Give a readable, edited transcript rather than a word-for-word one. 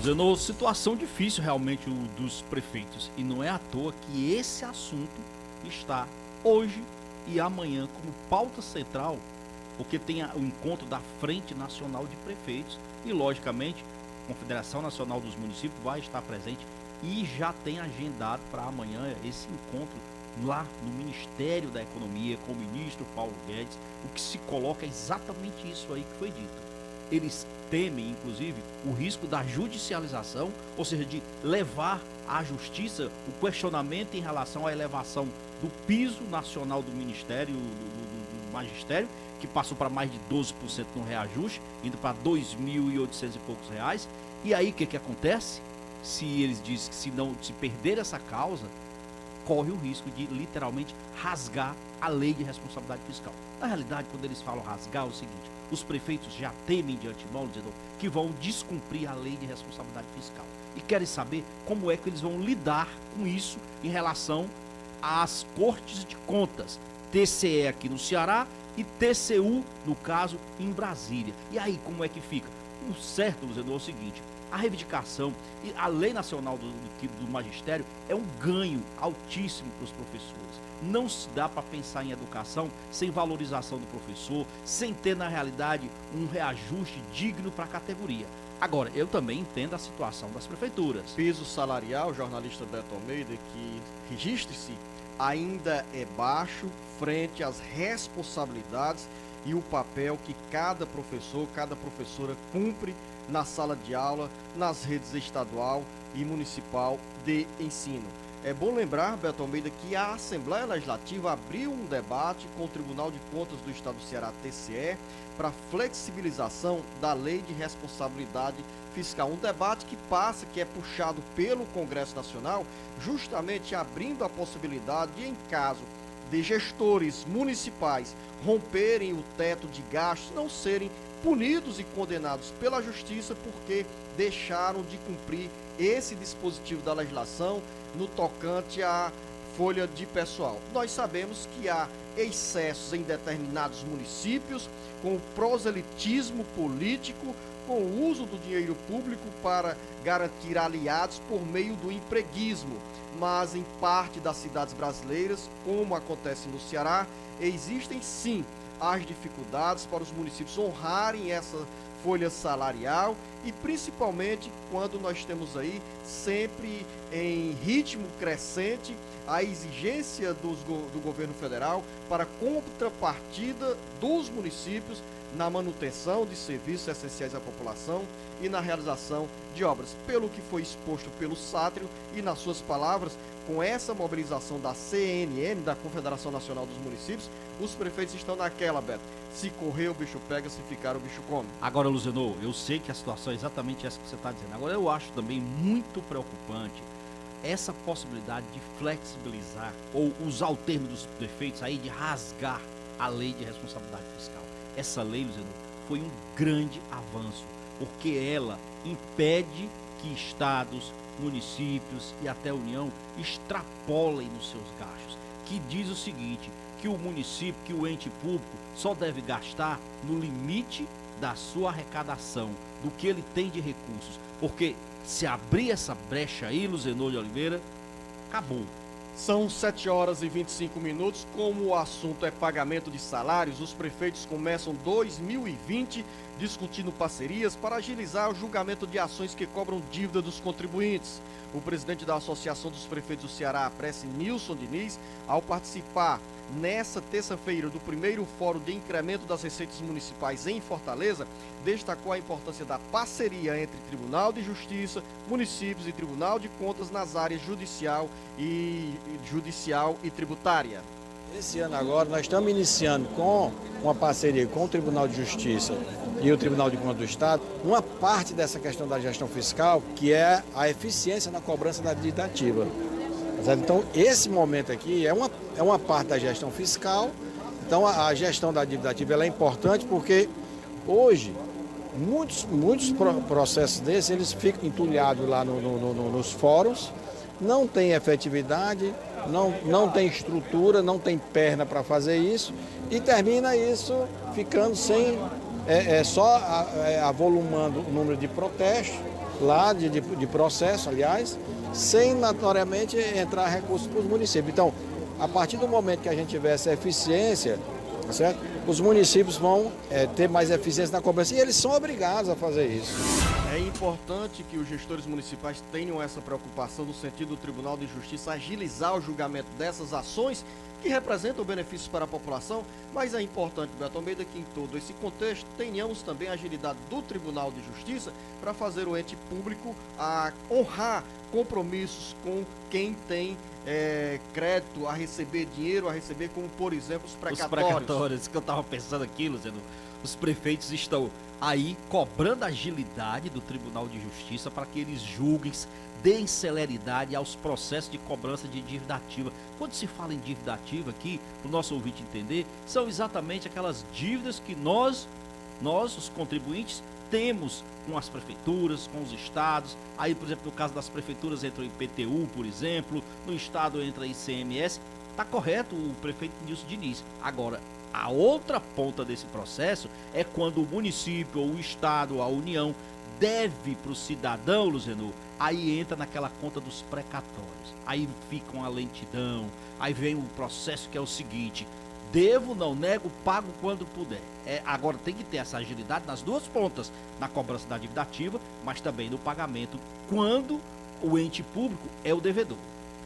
Zenô, situação difícil realmente dos prefeitos. E não é à toa que esse assunto está hoje e amanhã como pauta central, porque tem o encontro da Frente Nacional de Prefeitos e, logicamente, a Confederação Nacional dos Municípios vai estar presente e já tem agendado para amanhã esse encontro lá no Ministério da Economia com o ministro Paulo Guedes. O que se coloca é exatamente isso aí que foi dito. Eles temem, inclusive, o risco da judicialização, ou seja, de levar à justiça o questionamento em relação à elevação do piso nacional do Ministério, do Magistério, que passou para mais de 12% no reajuste, indo para 2.800 e poucos reais. E aí o que acontece? Se eles dizem que se perder essa causa, corre o risco de literalmente rasgar a lei de responsabilidade fiscal. Na realidade, quando eles falam rasgar, é o seguinte: os prefeitos já temem de antemão, dizendo que vão descumprir a lei de responsabilidade fiscal. E querem saber como é que eles vão lidar com isso em relação às cortes de contas, TCE aqui no Ceará e TCU, no caso, em Brasília. E aí, como é que fica? O certo, Luzendo, é o seguinte: a reivindicação e a lei nacional do magistério é um ganho altíssimo para os professores. Não se dá para pensar em educação sem valorização do professor, sem ter, na realidade, um reajuste digno para a categoria. Agora, eu também entendo a situação das prefeituras. Piso salarial, jornalista Beto Almeida, que, registre-se, ainda é baixo frente às responsabilidades e o papel que cada professor, cada professora cumpre na sala de aula, nas redes estadual e municipal de ensino. É bom lembrar, Beto Almeida, que a Assembleia Legislativa abriu um debate com o Tribunal de Contas do Estado do Ceará, TCE, para flexibilização da Lei de Responsabilidade Fiscal. Um debate que é puxado pelo Congresso Nacional, justamente abrindo a possibilidade de, em caso de gestores municipais romperem o teto de gastos, não serem punidos e condenados pela Justiça porque deixaram de cumprir esse dispositivo da legislação no tocante à folha de pessoal. Nós sabemos que há excessos em determinados municípios, com proselitismo político, com o uso do dinheiro público para garantir aliados por meio do empreguismo. Mas em parte das cidades brasileiras, como acontece no Ceará, existem sim as dificuldades para os municípios honrarem essa folha salarial e principalmente quando nós temos aí sempre em ritmo crescente a exigência do governo federal para contrapartida dos municípios na manutenção de serviços essenciais à população e na realização de obras. Pelo que foi exposto pelo Sátrio e nas suas palavras, com essa mobilização da CNN, da Confederação Nacional dos Municípios, os prefeitos estão naquela, Beto. Se correr, o bicho pega, se ficar, o bicho come. Agora, Luzenô, eu sei que a situação é exatamente essa que você está dizendo. Agora, eu acho também muito preocupante essa possibilidade de flexibilizar ou usar o termo dos prefeitos aí de rasgar a lei de responsabilidade fiscal. Essa lei, Luzenô, foi um grande avanço, porque ela impede que estados, municípios e até a União extrapolem nos seus gastos, que diz o seguinte, que o município, que o ente público só deve gastar no limite da sua arrecadação, do que ele tem de recursos, porque se abrir essa brecha aí, Luzenô de Oliveira, acabou. São 7 horas e 25 minutos. Como o assunto é pagamento de salários, os prefeitos começam 2020 discutindo parcerias para agilizar o julgamento de ações que cobram dívida dos contribuintes. O presidente da Associação dos Prefeitos do Ceará, a Prece, Nilson Diniz, ao participar nessa terça-feira do primeiro Fórum de Incremento das Receitas Municipais em Fortaleza, destacou a importância da parceria entre Tribunal de Justiça, municípios e Tribunal de Contas nas áreas judicial e tributária. Esse ano agora nós estamos iniciando com uma parceria com o Tribunal de Justiça e o Tribunal de Contas do Estado, uma parte dessa questão da gestão fiscal, que é a eficiência na cobrança da dívida ativa. Então, esse momento aqui é uma parte da gestão fiscal. Então, a gestão da dívida ativa ela é importante porque hoje muitos processos desses eles ficam entulhados lá nos fóruns, não tem efetividade, não tem estrutura, não tem perna para fazer isso e termina isso ficando sem, só avolumando o número de protestos lá de processo, aliás, sem notoriamente entrar recursos para os municípios. Então, a partir do momento que a gente tiver essa eficiência, tá certo? Os municípios vão ter mais eficiência na cobrança e eles são obrigados a fazer isso. É importante que os gestores municipais tenham essa preocupação no sentido do Tribunal de Justiça agilizar o julgamento dessas ações que representam benefícios para a população, mas é importante, Beto Almeida, que em todo esse contexto tenhamos também a agilidade do Tribunal de Justiça para fazer o ente público a honrar compromissos com quem tem crédito a receber dinheiro, a receber como, por exemplo, os precatórios. Os precatórios, que eu estava pensando aqui, Luciano, os prefeitos estão aí cobrando a agilidade do Tribunal de Justiça para que eles julguem, deem celeridade aos processos de cobrança de dívida ativa. Quando se fala em dívida ativa aqui, para o nosso ouvinte entender, são exatamente aquelas dívidas que nós, os contribuintes, temos com as prefeituras, com os estados. Aí, por exemplo, no caso das prefeituras entra o IPTU, por exemplo, no estado entra ICMS. Está correto o prefeito Nilson Diniz. Agora, a outra ponta desse processo é quando o município, ou o estado, ou a União deve para o cidadão, Luciano, aí entra naquela conta dos precatórios. Aí fica uma lentidão, aí vem o processo que é o seguinte: devo, não nego, pago quando puder. Agora tem que ter essa agilidade nas duas pontas, na cobrança da dívida ativa, mas também no pagamento quando o ente público é o devedor.